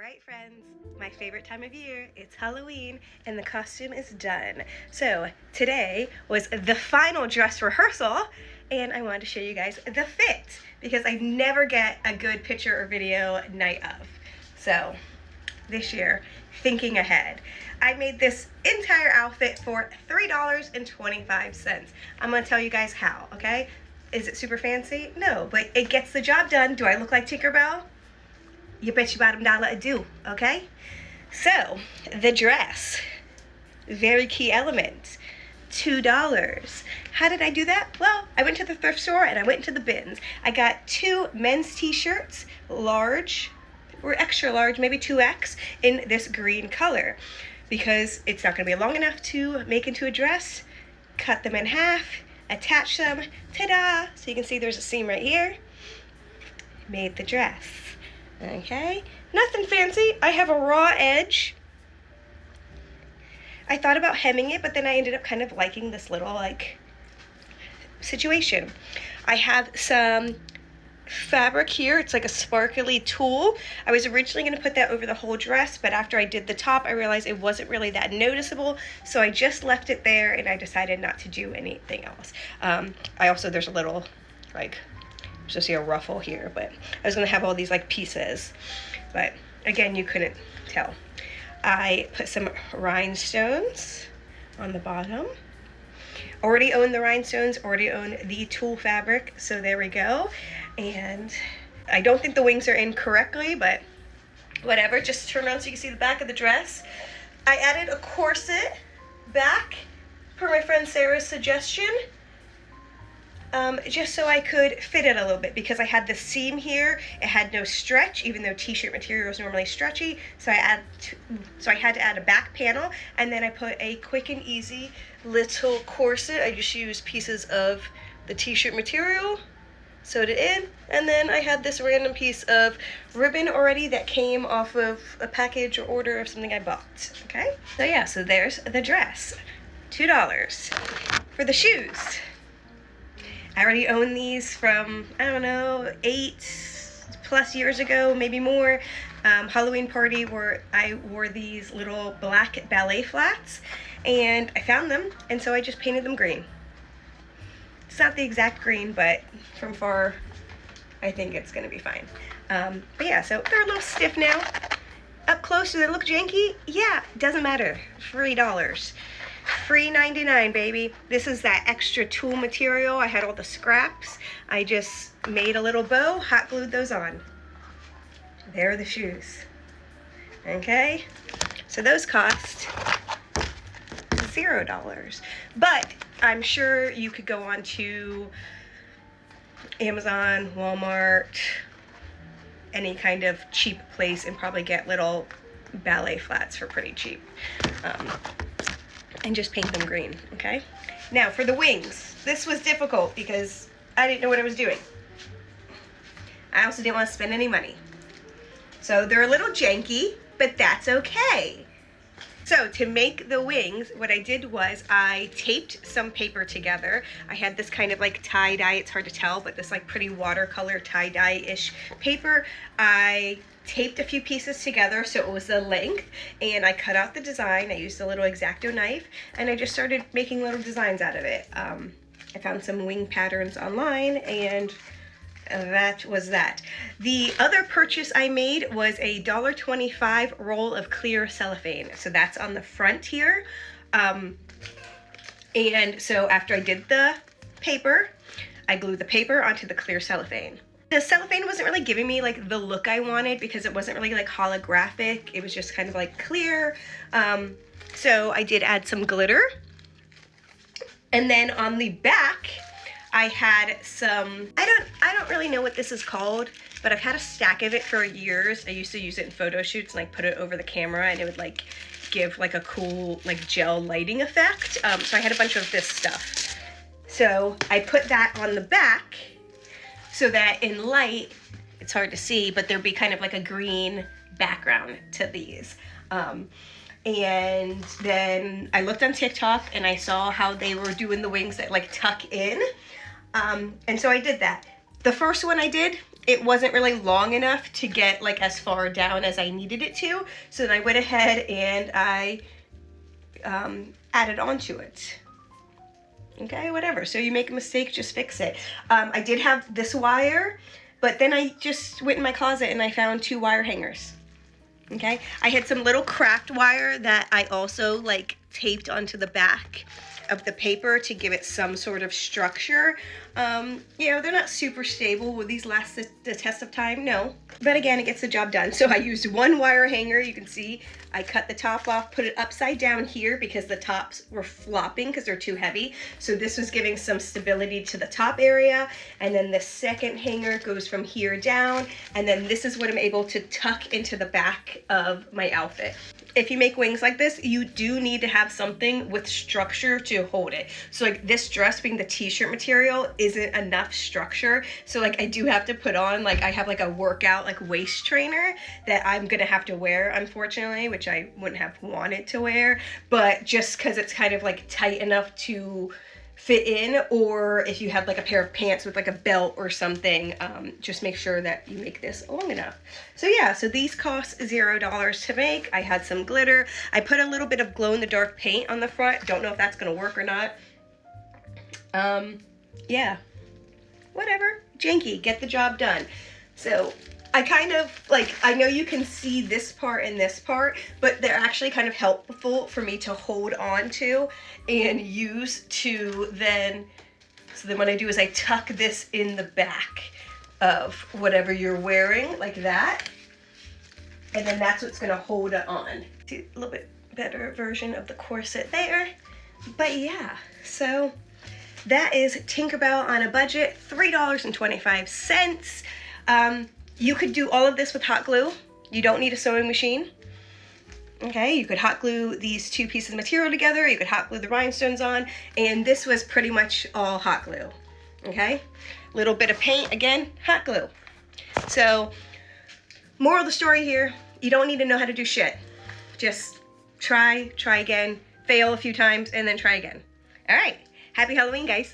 right, friends, my favorite time of year, it's Halloween, and the costume is done. So today was the final dress rehearsal, and I wanted to show you guys the fit, because I never get a good picture or video night of. So this year, thinking ahead, I made this entire outfit for $3.25. I'm gonna tell you guys how, okay? Is it super fancy? No, but it gets the job done. Do I look like Tinkerbell? You bet your bottom dollar I do, okay? So, the dress, very key element, $2. How did I do that? Well, I went to the thrift store and I went into the bins. I got 2 men's t-shirts, large, or extra large, maybe 2X, in this green color. Because it's not gonna be long enough to make into a dress, cut them in half, attach them, ta-da! So you can see there's a seam right here. Made the dress. Okay, nothing fancy. I have a raw edge. I thought about hemming it, but then I ended up kind of liking this little like situation. I have some fabric here. It's like a sparkly tulle. I was originally going to put that over the whole dress, but after I did the top, I realized it wasn't really that noticeable, so I just left it there and I decided not to do anything else. There's a little like, just see a ruffle here, but I was gonna have all these like pieces, but again, you couldn't tell. I put some rhinestones on the bottom. Already own the rhinestones, already own the tulle fabric, so there we go. And I don't think the wings are in correctly, but whatever, just turn around so you can see the back of the dress. I added a corset back per my friend Sarah's suggestion. Just so I could fit it a little bit, because I had the seam here. It had no stretch, even though t-shirt material is normally stretchy. So I had to add a back panel, and then I put a quick and easy little corset. I just used pieces of the t-shirt material, sewed it in, and then I had this random piece of ribbon already that came off of a package or order of something I bought. Okay, so yeah, so there's the dress, $2. For the shoes, I already own these from, I don't know, 8+ years ago, maybe more. Halloween party where I wore these little black ballet flats, and I found them, and so I just painted them green. It's not the exact green, but from far, I think it's gonna be fine. But yeah, so they're a little stiff now. Up close, do they look janky? Yeah, doesn't matter, $3. Free 99, baby. This is that extra tulle material. I had all the scraps. I just made a little bow, hot glued those on. There are the shoes. Okay, so those cost $0. But I'm sure you could go on to Amazon, Walmart, any kind of cheap place, and probably get little ballet flats for pretty cheap. And just paint them green, okay? Now for the wings, this was difficult because I didn't know what I was doing. I also didn't want to spend any money. So they're a little janky, but that's okay. So to make the wings, what I did was I taped some paper together. I had this kind of like tie-dye, it's hard to tell, but this like pretty watercolor tie-dye-ish paper. I taped a few pieces together so it was the length, and I cut out the design. I used a little X-Acto knife, and I just started making little designs out of it. I found some wing patterns online, and that was that. The other purchase I made was a $1.25 roll of clear cellophane. So that's on the front here. And so after I did the paper, I glued the paper onto the clear cellophane. The cellophane wasn't really giving me like the look I wanted, because it wasn't really like holographic. It was just kind of like clear. So I did add some glitter. And then on the back, I had some, I don't really know what this is called, but I've had a stack of it for years. I used to use it in photo shoots and like put it over the camera, and it would like give like a cool like gel lighting effect. So I had a bunch of this stuff. So I put that on the back so that in light, it's hard to see, but there'd be kind of like a green background to these. And then I looked on TikTok and I saw how they were doing the wings that like tuck in. And so I did that. The first one I did, it wasn't really long enough to get like as far down as I needed it to. So then I went ahead and I added onto it. Okay, whatever. So you make a mistake, just fix it. I did have this wire, but then I just went in my closet and I found 2 wire hangers. Okay, I had some little craft wire that I also like taped onto the back of the paper to give it some sort of structure. You know, they're not super stable. Will these last the test of time? No. But again, it gets the job done. So I used 1 wire hanger. You can see I cut the top off, put it upside down here because the tops were flopping because they're too heavy. So this was giving some stability to the top area. And then the second hanger goes from here down. And then this is what I'm able to tuck into the back of my outfit. If you make wings like this, you do need to have something with structure to hold it. So like this dress being the t-shirt material isn't enough structure. So like I do have to put on, like I have like a workout like waist trainer that I'm gonna have to wear, unfortunately, which I wouldn't have wanted to wear, but just because it's kind of like tight enough to fit in, or if you have like a pair of pants with like a belt or something, just make sure that you make this long enough. So yeah, so these cost $0 to make. I had some glitter. I put a little bit of glow-in-the-dark paint on the front. Don't know if that's gonna work or not. Yeah, whatever, janky, get the job done. So I kind of like, I know you can see this part and this part, but they're actually kind of helpful for me to hold on to and use to then, so then what I do is I tuck this in the back of whatever you're wearing, like that. And then that's what's gonna hold it on. See a little bit better version of the corset there. But yeah, so that is Tinkerbell on a budget, $3.25. You could do all of this with hot glue. You don't need a sewing machine. Okay, you could hot glue these 2 pieces of material together. You could hot glue the rhinestones on, and this was pretty much all hot glue. Okay, little bit of paint, again, hot glue. So, moral of the story here, you don't need to know how to do shit. Just try again, fail a few times, and then try again. All right, happy Halloween, guys.